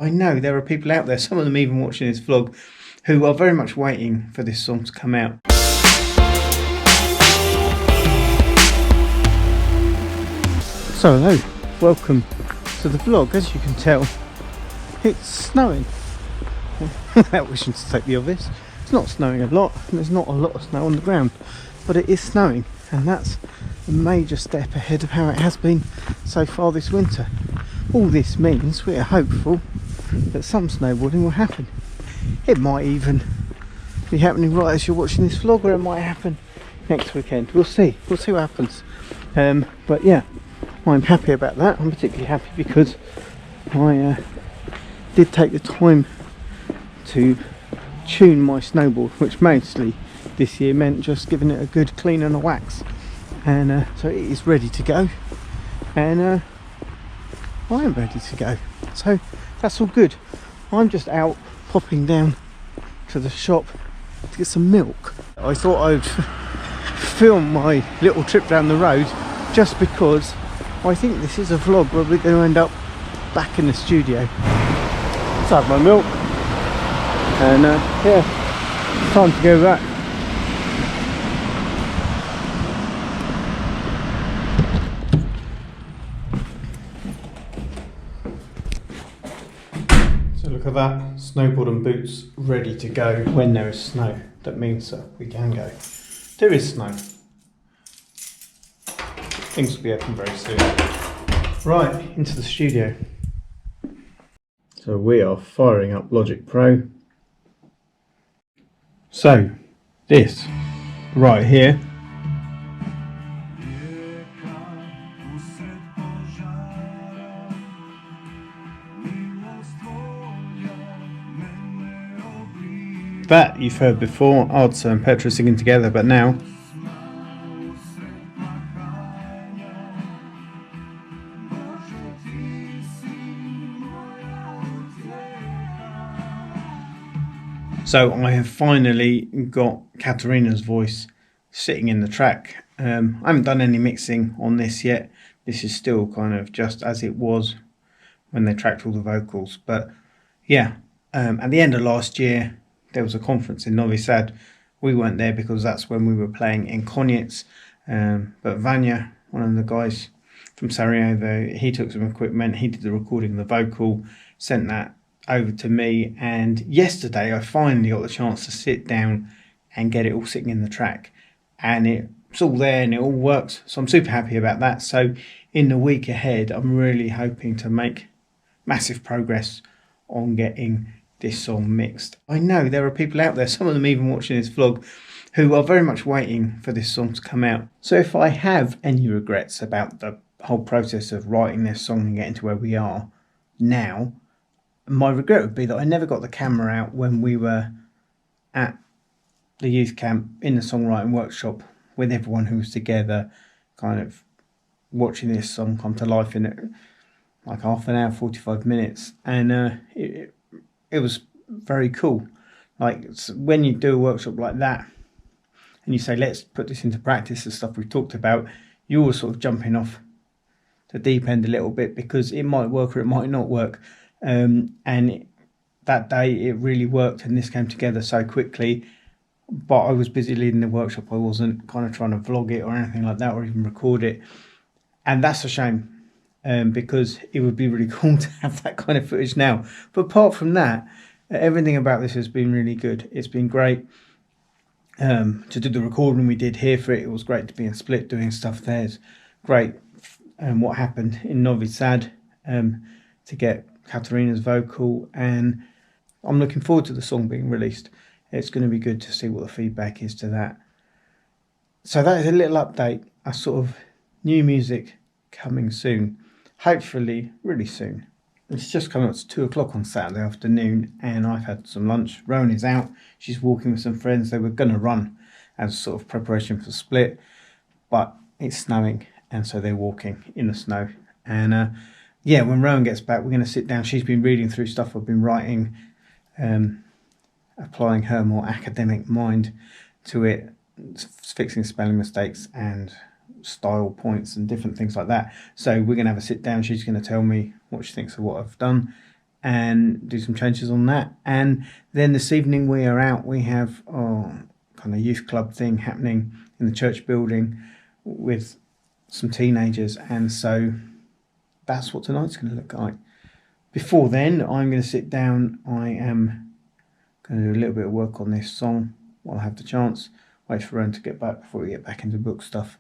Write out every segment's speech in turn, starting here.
I know there are people out there, some of them even watching this vlog, who are very much waiting for this song to come out. So hello, welcome to the vlog. As you can tell, it's snowing. Without wishing to take the obvious, it's not snowing a lot, and there's not a lot of snow on the ground, but it is snowing, and that's a major step ahead of how it has been so far this winter. All this means we are hopeful that some snowboarding will happen. It might even be happening right as you're watching this vlog, or it might happen next weekend. We'll see what happens. But yeah, I'm happy about that. I'm particularly happy because I did take the time to tune my snowboard, which mostly this year meant just giving it a good clean and a wax, and so it is ready to go, and I am ready to go, so that's all good. I'm just out popping down to the shop to get some milk. I thought I'd film my little trip down the road just because I think this is a vlog where we're going to end up back in the studio. Let's have my milk, and yeah, time to go back. Look at that, snowboard and boots ready to go when there is snow. That means that we can go. There is snow. Things will be open very soon. Right, into the studio. So we are firing up Logic Pro. So, this right here that you've heard before, Artsa and Petra singing together, but now so I have finally got Katarina's voice sitting in the track. I haven't done any mixing on this yet. This is still kind of just as it was when they tracked all the vocals, but yeah, at the end of last year there was a conference in Novi Sad. We weren't there because that's when we were playing in Konjic, but Vanya, one of the guys from Sarajevo, he took some equipment, he did the recording of the vocal, sent that over to me, and yesterday I finally got the chance to sit down and get it all sitting in the track, and it's all there and it all works, so I'm super happy about that. So in the week ahead I'm really hoping to make massive progress on getting this song mixed. I know there are people out there, some of them even watching this vlog, who are very much waiting for this song to come out. So if I have any regrets about the whole process of writing this song and getting to where we are now, my regret would be that I never got the camera out when we were at the youth camp in the songwriting workshop with everyone who was together, kind of watching this song come to life in it, like half an hour, 45 minutes, and it was very cool. Like when you do a workshop like that and you say, let's put this into practice, the stuff we've talked about, you're all sort of jumping off the deep end a little bit because it might work or it might not work. That day it really worked and this came together so quickly, but I was busy leading the workshop. I wasn't kind of trying to vlog it or anything like that or even record it. And that's a shame. Because it would be really cool to have that kind of footage now. But apart from that, everything about this has been really good. It's been great to do the recording we did here for it. It was great to be in Split doing stuff there. It's great what happened in Novi Sad to get Katarina's vocal, and I'm looking forward to the song being released. It's going to be good to see what the feedback is to that. So that is a little update, a sort of new music coming soon. Hopefully really soon. It's just coming up to 2 o'clock on Saturday afternoon and I've had some lunch. Rowan is out, she's walking with some friends. They were going to run as sort of preparation for Split, but it's snowing and so they're walking in the snow. And yeah, when Rowan gets back we're going to sit down. She's been reading through stuff I've been writing, applying her more academic mind to it, fixing spelling mistakes and style points and different things like that. So we're going to have a sit down. She's going to tell me what she thinks of what I've done, and do some changes on that. And then this evening we are out. We have our kind of youth club thing happening in the church building with some teenagers, and so that's what tonight's going to look like. Before then, I'm going to sit down. I am going to do a little bit of work on this song while I have the chance. Wait for Rowan to get back before we get back into book stuff.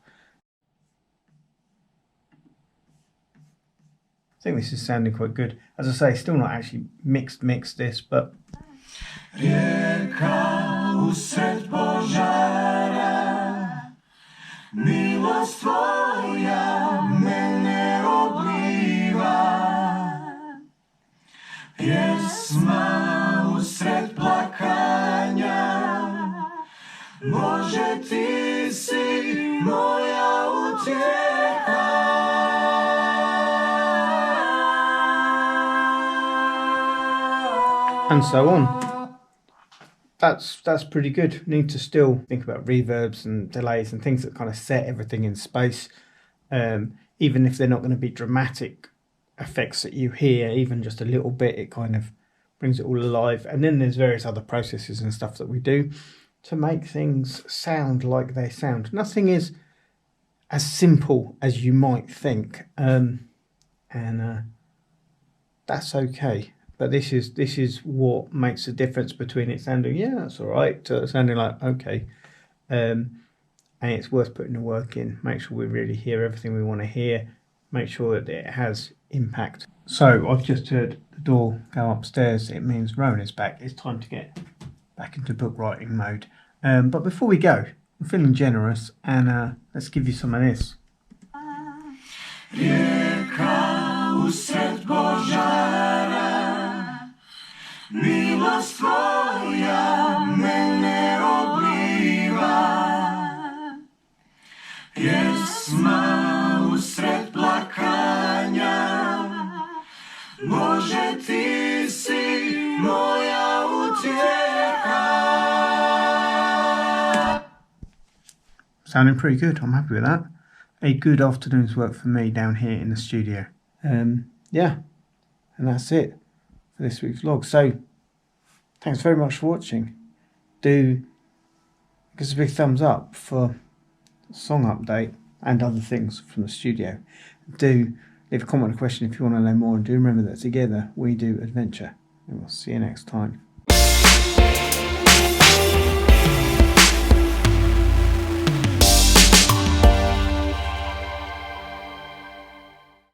I think this is sounding quite good. As I say, still not actually mixed this, but... Rieka usred pożara, miłość Twoja mnie obliwa. Pjesma usred plakania, Boże Ty si moja utjecha. And so on. That's pretty good. Need to still think about reverbs and delays and things that kind of set everything in space, even if they're not going to be dramatic effects that you hear, even just a little bit, it kind of brings it all alive. And then there's various other processes and stuff that we do to make things sound like they sound. Nothing is as simple as you might think, and that's okay. But this is what makes the difference between it sounding, yeah, that's all right, to sounding like, okay. And it's worth putting the work in. Make sure we really hear everything we want to hear. Make sure that it has impact. So I've just heard the door go upstairs. It means Rowan is back. It's time to get back into book writing mode. But before we go, I'm feeling generous, and let's give you some of this. Miłość Twoja mnie obliwa. Pjesma usred plakania, Boże Ty si moja utjecha. Sounding pretty good. I'm happy with that. A good afternoon's work for me down here in the studio. Yeah, and that's it for this week's vlog. So thanks very much for watching. Do give us a big thumbs up for the song update and other things from the studio. Do leave a comment or question if you want to know more, and do remember that together we do adventure, and we'll see you next time.